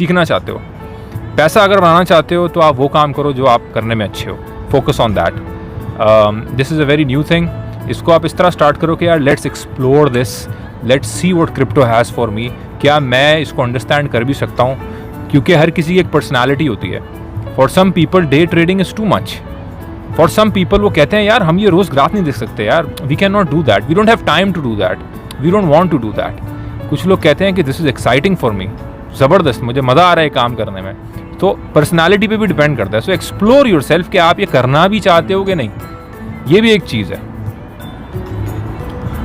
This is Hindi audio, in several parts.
सीखना चाहते हो। पैसा अगर बनाना चाहते हो तो आप वो काम करो जो आप करने में अच्छे हो, focus on that. This is a very new thing. इसको आप इस तरह स्टार्ट करो कि यार let's explore this, let's see what crypto has for me. क्या मैं इसको अंडरस्टैंड कर भी सकता हूँ, क्योंकि हर किसी की एक पर्सनैलिटी होती है। For some people day trading is too much. For some people वो कहते हैं यार हम ये रोज़ ग्राफ नहीं देख सकते यार, we can not do that, we don't have time to do that, we don't want to do that. कुछ लोग कहते हैं कि this is exciting for me, ज़बरदस्त, मुझे मज़ा आ रहा है काम करने में। तो पर्सनालिटी पे भी डिपेंड करता है। सो एक्सप्लोर योरसेल्फ कि आप ये करना भी चाहते हो कि नहीं, ये भी एक चीज़ है।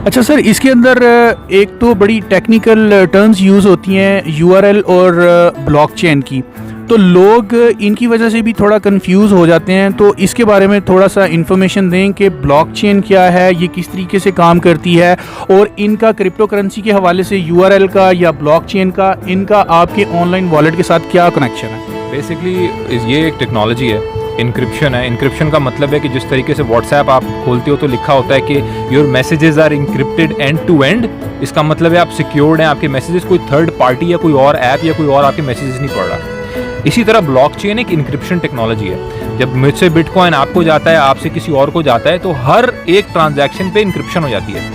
अच्छा सर, इसके अंदर एक तो बड़ी टेक्निकल टर्म्स यूज़ होती हैं यूआरएल और ब्लॉकचेन की, तो लोग इनकी वजह से भी थोड़ा कंफ्यूज हो जाते हैं। तो इसके बारे में थोड़ा सा इन्फॉर्मेशन दें कि ब्लॉकचेन क्या है, ये किस तरीके से काम करती है, और इनका क्रिप्टो करेंसी के हवाले से यूआरएल का या ब्लॉकचेन का इनका आपके ऑनलाइन वॉलेट के साथ क्या कनेक्शन है। बेसिकली ये एक टेक्नोलॉजी है, इंक्रिप्शन है। इंक्रिप्शन का मतलब है कि जिस तरीके से व्हाट्सएप आप खोलते हो तो लिखा होता है कि your messages are encrypted end to end. इसका मतलब है आप सिक्योर्ड हैं, आपके मैसेजेस कोई थर्ड पार्टी या कोई और ऐप या कोई और आपके मैसेजेस नहीं पढ़ रहा। इसी तरह ब्लॉकचेन एक इंक्रिप्शन टेक्नोलॉजी है। जब मुझसे बिटकॉइन आपको जाता है, आपसे किसी और को जाता है, तो हर एक ट्रांजैक्शन पे इंक्रिप्शन हो जाती है।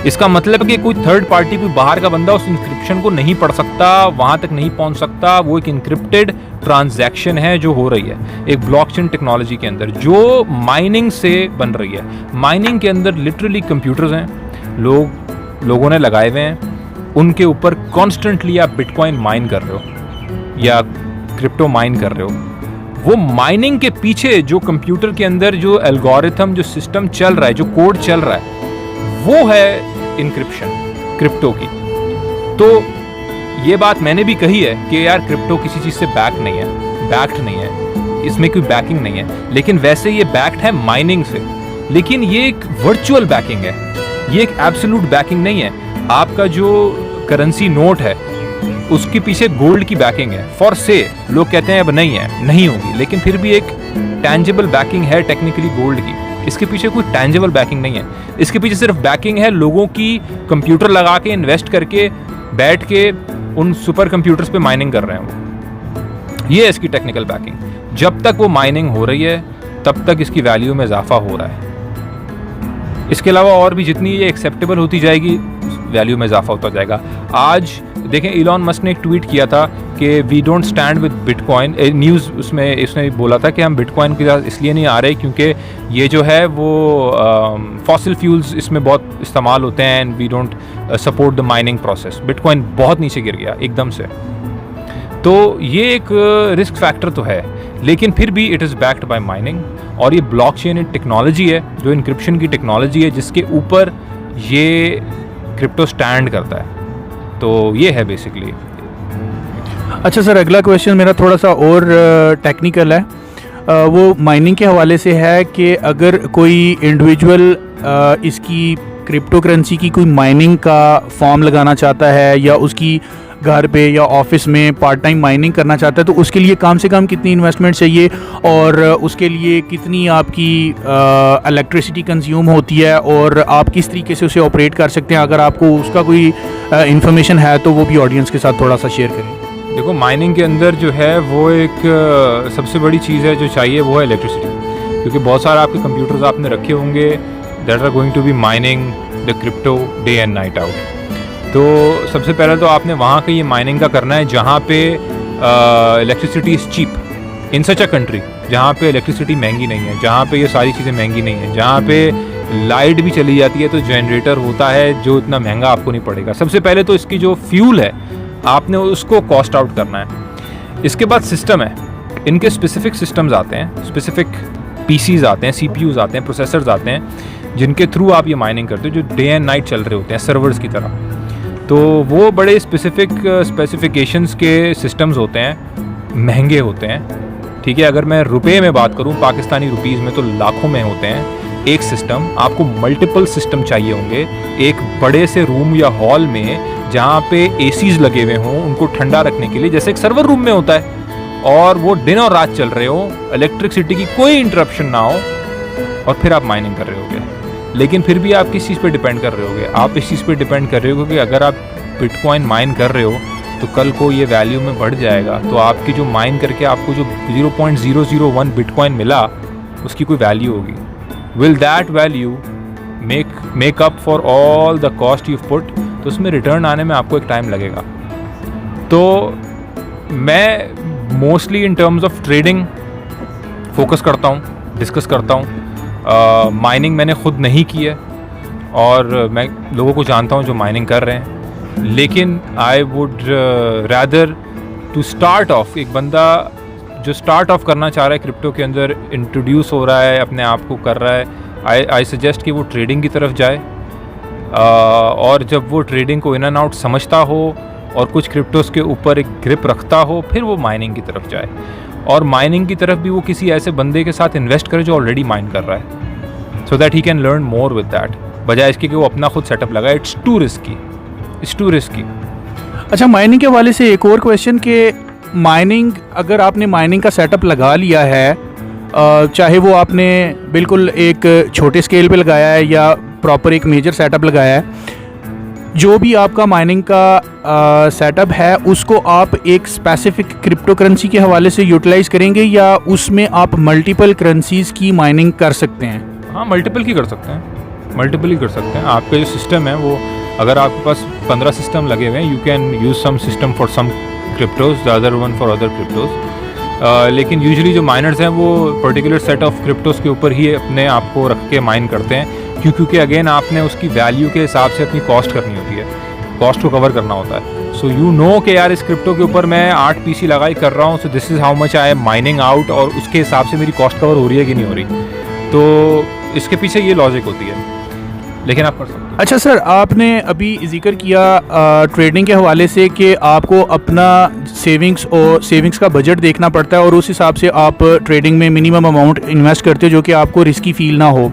इसका मतलब है कि कोई थर्ड पार्टी, कोई बाहर का बंदा उस इंक्रिप्शन को नहीं पढ़ सकता, वहाँ तक नहीं पहुँच सकता। वो एक इंक्रिप्टेड ट्रांजैक्शन है जो हो रही है एक ब्लॉकचेन टेक्नोलॉजी के अंदर, जो माइनिंग से बन रही है। माइनिंग के अंदर लिटरली कंप्यूटर्स हैं, लोगों ने लगाए हुए हैं, उनके ऊपर कॉन्स्टेंटली आप बिटकॉइन माइन कर रहे हो या क्रिप्टो माइन कर रहे हो। वो माइनिंग के पीछे जो कंप्यूटर के अंदर जो एल्गोरिथम, जो सिस्टम चल रहा है, जो कोड चल रहा है, वो है इंक्रिप्शन क्रिप्टो की। तो ये बात मैंने भी कही है कि यार क्रिप्टो किसी चीज़ से बैक्ड नहीं है, इसमें कोई बैकिंग नहीं है, लेकिन वैसे ये बैक्ड है माइनिंग से। लेकिन ये एक वर्चुअल बैकिंग है, ये एक एब्सोल्यूट बैकिंग नहीं है। आपका जो करेंसी नोट है उसके पीछे गोल्ड की बैकिंग है फॉर से। लोग कहते हैं अब नहीं होगी, लेकिन फिर भी एक टैंजिबल बैकिंग है टेक्निकली गोल्ड की। इसके पीछे कोई टैंजिबल बैकिंग नहीं है, इसके पीछे सिर्फ बैकिंग है लोगों की कंप्यूटर लगा के, इन्वेस्ट करके, बैठ के उन सुपर कंप्यूटर्स पे माइनिंग कर रहे हैं वो। ये है इसकी टेक्निकल बैकिंग। जब तक वो माइनिंग हो रही है तब तक इसकी वैल्यू में इजाफा हो रहा है। इसके अलावा और भी जितनी ये एक्सेप्टेबल होती जाएगी वैल्यू में इजाफा होता जाएगा। आज देखें, इलॉन मस्क ने एक ट्वीट किया था कि we don't stand with bitcoin. News उसमें इसने बोला था कि हम बिटकॉइन के साथ इसलिए नहीं आ रहे क्योंकि ये जो है वो फॉसिल फ्यूल्स इसमें बहुत इस्तेमाल होते हैं and we don't support the mining process. Bitcoin बहुत नीचे गिर गया एकदम से, तो ये एक रिस्क फैक्टर तो है, लेकिन फिर भी it is backed by mining. और ये ब्लॉकचेन एक टेक्नोलॉजी है जो इंक्रिप्शन की टेक्नोलॉजी है, जिसके ऊपर ये क्रिप्टो स्टैंड करता है। तो ये है बेसिकली। अच्छा सर, अगला क्वेश्चन मेरा थोड़ा सा और टेक्निकल है, वो माइनिंग के हवाले से है कि अगर कोई इंडिविजुअल इसकी क्रिप्टो करेंसी की कोई माइनिंग का फॉर्म लगाना चाहता है या उसकी घर पे या ऑफिस में पार्ट टाइम माइनिंग करना चाहता है, तो उसके लिए कम से कम कितनी इन्वेस्टमेंट चाहिए और उसके लिए कितनी आपकी इलेक्ट्रिसिटी कंज्यूम होती है और आप किस तरीके से उसे ऑपरेट कर सकते हैं? अगर आपको उसका कोई इन्फॉर्मेशन है तो वो भी ऑडियंस के साथ थोड़ा सा शेयर करें। देखो, माइनिंग के अंदर जो है वो एक सबसे बड़ी चीज़ है जो चाहिए, वो है इलेक्ट्रिसिटी। क्योंकि बहुत सारे आपके कंप्यूटर्स आपने रखे होंगे that are going to be mining the crypto day and night out. तो सबसे पहले तो आपने वहाँ का ये माइनिंग का करना है जहाँ पे electricity is cheap in such a country, जहाँ पे इलेक्ट्रिसिटी महंगी नहीं है, जहाँ पे ये सारी चीज़ें महंगी नहीं है, जहाँ पे लाइट भी चली जाती है तो जनरेटर होता है जो इतना महंगा आपको नहीं पड़ेगा। सबसे पहले तो इसकी जो फ्यूल है आपने उसको कॉस्ट आउट करना है। इसके बाद सिस्टम है, इनके स्पेसिफिक सिस्टम्स आते हैं, स्पेसिफिक पीसीज आते हैं, सीपीयूज आते हैं, प्रोसेसर्स आते हैं, जिनके थ्रू आप ये माइनिंग करते हो, जो डे एंड नाइट चल रहे होते हैं सर्वर्स की तरह। तो वो बड़े स्पेसिफिक स्पेसिफिकेशंस के सिस्टम्स होते हैं, महंगे होते हैं। ठीक है, अगर मैं रुपए में बात करूं, पाकिस्तानी रुपीज़ में, तो लाखों में होते हैं एक सिस्टम। आपको मल्टीपल सिस्टम चाहिए होंगे एक बड़े से रूम या हॉल में जहाँ पे एसीज लगे हुए हों उनको ठंडा रखने के लिए, जैसे एक सर्वर रूम में होता है, और वो दिन और रात चल रहे हो, इलेक्ट्रिसिटी की कोई इंटरप्शन ना हो, और फिर आप माइनिंग कर रहे होगे। लेकिन फिर भी आप किस चीज़ पे डिपेंड कर रहे होगे? आप इस चीज़ पे डिपेंड कर रहे हो कि अगर आप बिटकॉइन माइन कर रहे हो तो कल को ये वैल्यू में बढ़ जाएगा, तो आपकी जो माइन करके आपको जो 0.001 बिटकॉइन मिला उसकी कोई वैल्यू होगी. Will that value make up for all the cost you put? तो उसमें रिटर्न आने में आपको एक टाइम लगेगा. तो मैं mostly in terms of trading focus करता हूँ, डिस्कस करता हूँ. माइनिंग मैंने खुद नहीं की है और मैं लोगों को जानता हूँ जो माइनिंग कर रहे हैं, लेकिन I would rather to start off, एक बंदा जो स्टार्ट ऑफ करना चाह रहा है क्रिप्टो के अंदर, इंट्रोड्यूस हो रहा है, अपने आप को कर रहा है, आई सजेस्ट कि वो ट्रेडिंग की तरफ जाए. और जब वो ट्रेडिंग को इन एंड आउट समझता हो और कुछ क्रिप्टोस के ऊपर एक ग्रिप रखता हो, फिर वो माइनिंग की तरफ जाए. और माइनिंग की तरफ भी वो किसी ऐसे बंदे के साथ इन्वेस्ट करे जो ऑलरेडी माइन कर रहा है, so that he can learn more with that, बजाय इसके कि वो अपना खुद सेटअप लगाए. It's to risky. अच्छा, माइनिंग के हवाले से एक और क्वेश्चन कि माइनिंग, अगर आपने माइनिंग का सेटअप लगा लिया है, चाहे वो आपने बिल्कुल एक छोटे स्केल पे लगाया है या प्रॉपर एक मेजर सेटअप लगाया है, जो भी आपका माइनिंग का सेटअप है उसको आप एक स्पेसिफिक क्रिप्टो करेंसी के हवाले से यूटिलाइज करेंगे या उसमें आप मल्टीपल करेंसीज़ की माइनिंग कर सकते हैं? हाँ, मल्टीपल ही कर सकते हैं. आपका जो सिस्टम है वो, अगर आपके पास 15 सिस्टम लगे हुए हैं, you can use some system for some cryptos, the other one for other cryptos. लेकिन यूजुअली जो माइनर्स हैं वो पर्टिकुलर सेट ऑफ क्रिप्टोज के ऊपर ही अपने आप को रख के माइन करते हैं, क्योंकि अगेन आपने उसकी वैल्यू के हिसाब से अपनी कॉस्ट करनी होती है, कॉस्ट को कवर करना होता है. सो यू नो कि यार इस क्रिप्टो के ऊपर मैं 8 पीसी लगाई कर रहा हूँ, so this is how much I am mining out, और उसके हिसाब से मेरी कॉस्ट कवर हो रही है कि नहीं हो रही. तो इसके पीछे ये लॉजिक होती है, लेकिन आप कर सकते हो. अच्छा सर, आपने अभी जिक्र किया ट्रेडिंग के हवाले से कि आपको अपना सेविंग्स का बजट देखना पड़ता है और उस हिसाब से आप ट्रेडिंग में मिनिमम अमाउंट इन्वेस्ट करते हो जो कि आपको रिस्की फील ना हो.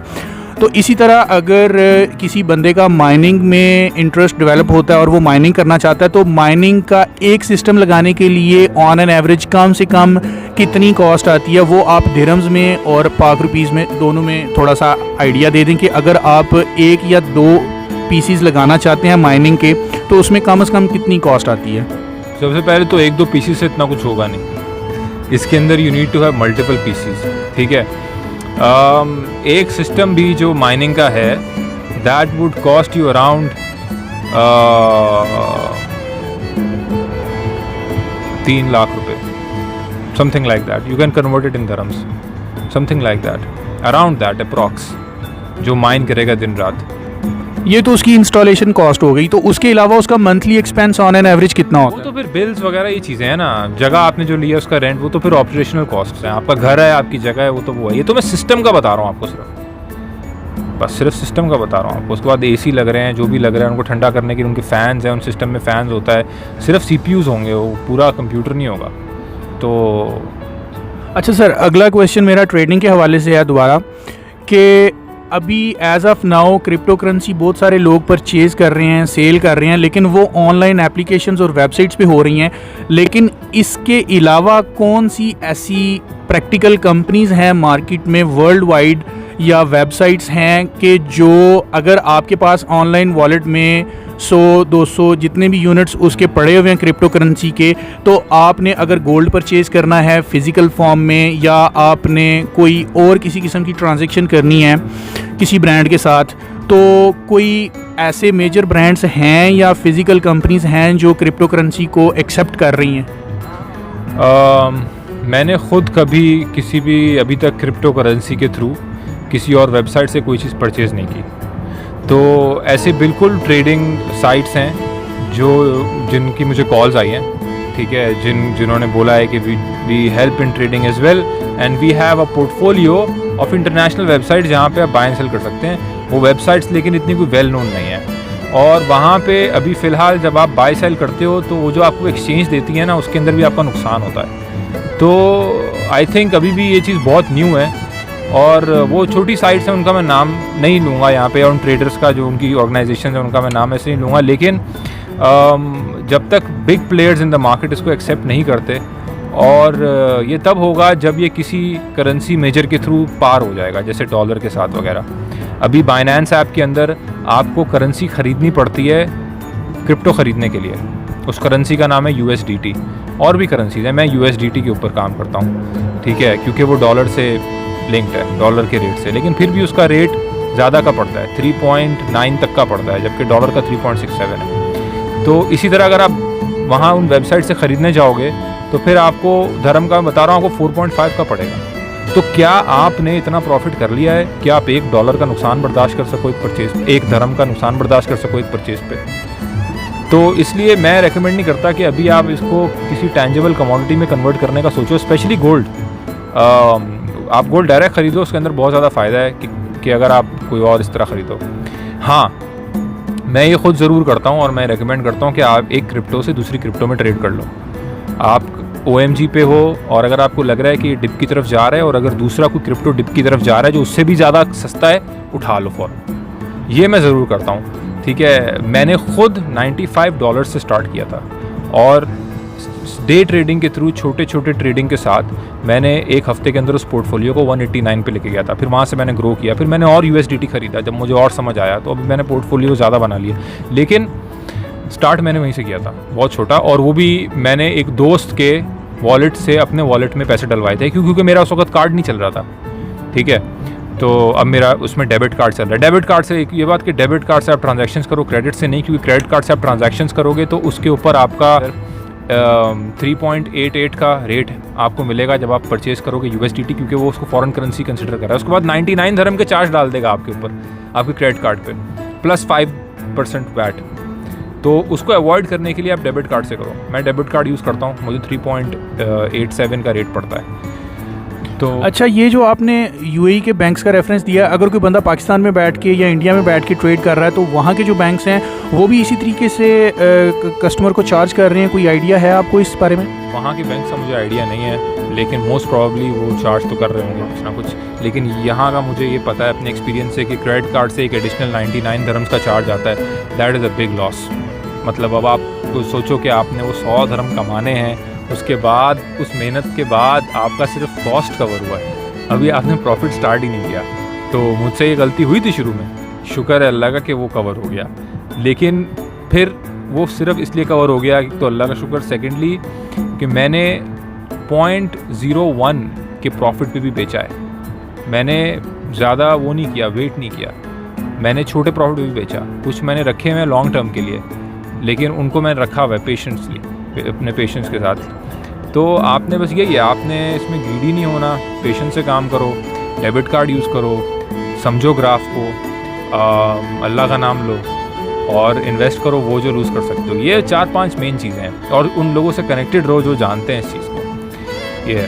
तो इसी तरह अगर किसी बंदे का माइनिंग में इंटरेस्ट डेवलप होता है और वो माइनिंग करना चाहता है, तो माइनिंग का एक सिस्टम लगाने के लिए ऑन एन एवरेज कम से कम कितनी कॉस्ट आती है, वो आप दिरहम्स में और पाक रुपीज़ में दोनों में थोड़ा सा आइडिया दे दें कि अगर आप 1 या 2 पीसीज लगाना चाहते हैं माइनिंग के, तो उसमें कम से कम कितनी कॉस्ट आती है? सबसे पहले तो 1-2 पीसी से इतना कुछ होगा नहीं, इसके अंदर you need to have multiple pieces. ठीक है. एक सिस्टम भी जो माइनिंग का है, that would cost you around 3 lakh रुपए, something like that. You can convert it in dirhams, something like that, around that approx, जो माइन करेगा दिन रात. ये तो उसकी इंस्टॉलेशन कॉस्ट हो गई. तो उसके अलावा उसका monthly expense on an average कितना होता वो है? तो फिर बिल्स वगैरह ये चीज़ें हैं ना, जगह आपने जो लिया उसका रेंट, वो तो फिर ऑपरेशनल कॉस्ट है. आपका घर है, आपकी जगह है, वो तो वो है. ये तो मैं सिस्टम का बता रहा हूँ आपको, सिर्फ सिस्टम का बता रहा हूँ आपको. उसके बाद एसी लग रहे हैं, जो भी लग रहे हैं, उनको ठंडा करने के लिए उनके फ़ैन्स हैं, उन सिस्टम में फ़ैन्स होता है. सिर्फ सीपीयूज़ होंगे, वो पूरा कंप्यूटर नहीं होगा. तो अच्छा सर, अगला क्वेश्चन मेरा ट्रेडिंग के हवाले से है दोबारा, कि अभी as of now crypto currency बहुत सारे लोग परचेज़ कर रहे हैं, सेल कर रहे हैं, लेकिन वो ऑनलाइन एप्लीकेशंस और वेबसाइट्स पे हो रही हैं. लेकिन इसके अलावा कौन सी ऐसी प्रैक्टिकल कंपनीज़ हैं मार्केट में वर्ल्ड वाइड या वेबसाइट्स हैं कि जो अगर आपके पास ऑनलाइन वॉलेट में 100-200 जितने भी यूनिट्स उसके पड़े हुए हैं क्रिप्टो करेंसी के, तो आपने अगर गोल्ड परचेज़ करना है फ़िज़िकल फॉर्म में या आपने कोई और किसी किस्म की ट्रांजैक्शन करनी है किसी ब्रांड के साथ, तो कोई ऐसे मेजर ब्रांड्स हैं या फ़िज़िकल कंपनीज़ हैं जो क्रिप्टो करेंसी को एक्सेप्ट कर रही हैं? मैंने ख़ुद कभी किसी भी अभी तक क्रिप्टो करेंसी के थ्रू किसी और वेबसाइट से कोई चीज़ परचेज़ नहीं की. तो ऐसे बिल्कुल ट्रेडिंग साइट्स हैं जिनकी मुझे कॉल्स आई हैं, ठीक है, जिन्होंने बोला है कि we help in trading as well and we have a portfolio of international website जहाँ पे आप बाय एंड सेल कर सकते हैं. वो वेबसाइट्स लेकिन इतनी कोई वेल नोन नहीं है, और वहाँ पे अभी फ़िलहाल जब आप बाय सेल करते हो तो वो जो आपको एक्सचेंज देती है ना, उसके अंदर भी आपका नुकसान होता है. तो आई थिंक अभी भी ये चीज़ बहुत न्यू है, और वो छोटी साइट्स हैं, उनका मैं नाम नहीं लूँगा यहाँ पे, और उन ट्रेडर्स का जो उनकी ऑर्गेनाइजेशन है उनका मैं नाम ऐसे नहीं लूँगा. लेकिन जब तक big players in the market इसको एक्सेप्ट नहीं करते, और ये तब होगा जब ये किसी करेंसी मेजर के थ्रू पार हो जाएगा, जैसे डॉलर के साथ वगैरह. अभी बाइनेंस ऐप के अंदर आपको करेंसी ख़रीदनी पड़ती है क्रिप्टो ख़रीदने के लिए, उस करेंसी का नाम है USDT। और भी करेंसीज हैं, मैं USDT के ऊपर काम करता हूँ, ठीक है, क्योंकि वो डॉलर से लिंक्ड है, डॉलर के रेट से, लेकिन फिर भी उसका रेट ज़्यादा का पड़ता है, 3.9 तक का पड़ता है, जबकि डॉलर का 3.67 है। तो इसी तरह अगर आप वहाँ उन वेबसाइट से ख़रीदने जाओगे तो फिर आपको धर्म का बता रहा हूँ, आपको 4.5 का पड़ेगा। तो क्या आपने इतना प्रॉफिट कर लिया है कि आप $1 का नुकसान बर्दाश्त कर सको एक परचेज, एक धर्म का नुकसान बर्दाश्त कर सको एक परचेज पे? तो इसलिए मैं रेकमेंड नहीं करता कि अभी आप इसको किसी टैंजेबल कमोडिटी में कन्वर्ट करने का सोचो, स्पेशली गोल्ड। आप गोल्ड डायरेक्ट खरीदो, उसके अंदर बहुत ज़्यादा फ़ायदा है कि अगर आप कोई और इस तरह ख़रीदो। हाँ, मैं ये ख़ुद ज़रूर करता हूँ और मैं रेकमेंड करता हूँ कि आप एक क्रिप्टो से दूसरी क्रिप्टो में ट्रेड कर लो। आप OMG पे हो और अगर आपको लग रहा है कि डिप की तरफ जा रहा है और अगर दूसरा कोई क्रिप्टो डिप की तरफ जा रहा है जो उससे भी ज़्यादा सस्ता है, उठा लो फ़ौरन। ये मैं ज़रूर करता हूँ, ठीक है। मैंने ख़ुद $95 से स्टार्ट किया था और डे ट्रेडिंग के थ्रू, छोटे छोटे ट्रेडिंग के साथ मैंने एक हफ़्ते के अंदर उस पोर्टफोलियो को 189 पे लेके गया था। फिर वहाँ से मैंने ग्रो किया, फिर मैंने और USDT ख़रीदा जब मुझे और समझ आया, तो अभी मैंने पोर्टफोलियो ज़्यादा बना लिया। लेकिन स्टार्ट मैंने वहीं से किया था, बहुत छोटा, और वो भी मैंने एक दोस्त के वॉलेट से अपने वॉलेट में पैसे डलवाए थे, क्योंकि मेरा उस वक्त कार्ड नहीं चल रहा था, ठीक है। तो अब मेरा उसमें डेबिट कार्ड चल रहा है। डेबिट कार्ड से ये बात कि डेबिट कार्ड से आप ट्रांजैक्शंस करो, क्रेडिट से नहीं, क्योंकि क्रेडिट कार्ड से आप ट्रांजैक्शंस करोगे तो उसके ऊपर आपका 3.88 का रेट आपको मिलेगा जब आप परचेज़ करोगे USDT, क्योंकि वो उसको फॉरेन करेंसी कंसिडर कर रहा है। उसके बाद 99 धर्म के चार्ज डाल देगा आपके ऊपर, आपके क्रेडिट कार्ड पे, प्लस 5% वैट। तो उसको अवॉइड करने के लिए आप डेबिट कार्ड से करो। मैं डेबिट कार्ड यूज़ करता हूँ, मुझे 3.87 का रेट पड़ता है। तो अच्छा, ये जो आपने UAE के बैंक्स का रेफरेंस दिया, अगर कोई बंदा पाकिस्तान में बैठ के या इंडिया में बैठ के ट्रेड कर रहा है तो वहाँ के जो बैंक्स हैं वो भी इसी तरीके से कस्टमर को चार्ज कर रहे हैं? कोई आइडिया है आपको इस बारे में? वहाँ के बैंक का मुझे आइडिया नहीं है, लेकिन मोस्ट प्रॉब्ली वो चार्ज तो कर रहे होंगे कुछ ना कुछ। लेकिन यहाँ का मुझे ये पता है अपने एक्सपीरियंस से कि क्रेडिट कार्ड से एक एडिशनल 99 धर्म्स का चार्ज आता है। That is a big loss. मतलब अब आप सोचो कि आपने वो 100 धर्म कमाने हैं, उसके बाद उस मेहनत के बाद आपका सिर्फ कॉस्ट कवर हुआ है, अभी आपने प्रॉफिट स्टार्ट ही नहीं किया। तो मुझसे ये गलती हुई थी शुरू में, शुक्र है अल्लाह का कि वो कवर हो गया, लेकिन फिर वो सिर्फ इसलिए कवर हो गया तो अल्लाह का शुक्र, सेकेंडली कि मैंने 0.01 के प्रॉफिट पे भी बेचा है। मैंने ज़्यादा वो नहीं किया, वेट नहीं किया, मैंने छोटे प्रॉफिट पे भी बेचा। कुछ मैंने रखे हुए लॉन्ग टर्म के लिए, लेकिन उनको मैंने रखा हुआ है पेशेंसली, अपने पेशेंस के साथ। तो आपने बस यही है, आपने इसमें ग्रीडी नहीं होना, पेशेंस से काम करो, डेबिट कार्ड यूज़ करो, समझो ग्राफ को, अल्लाह का नाम लो और इन्वेस्ट करो वो जो लूज़ कर सकते हो। ये 4-5 मेन चीज़ें हैं, और उन लोगों से कनेक्टेड रहो जो जानते हैं इस चीज़ को।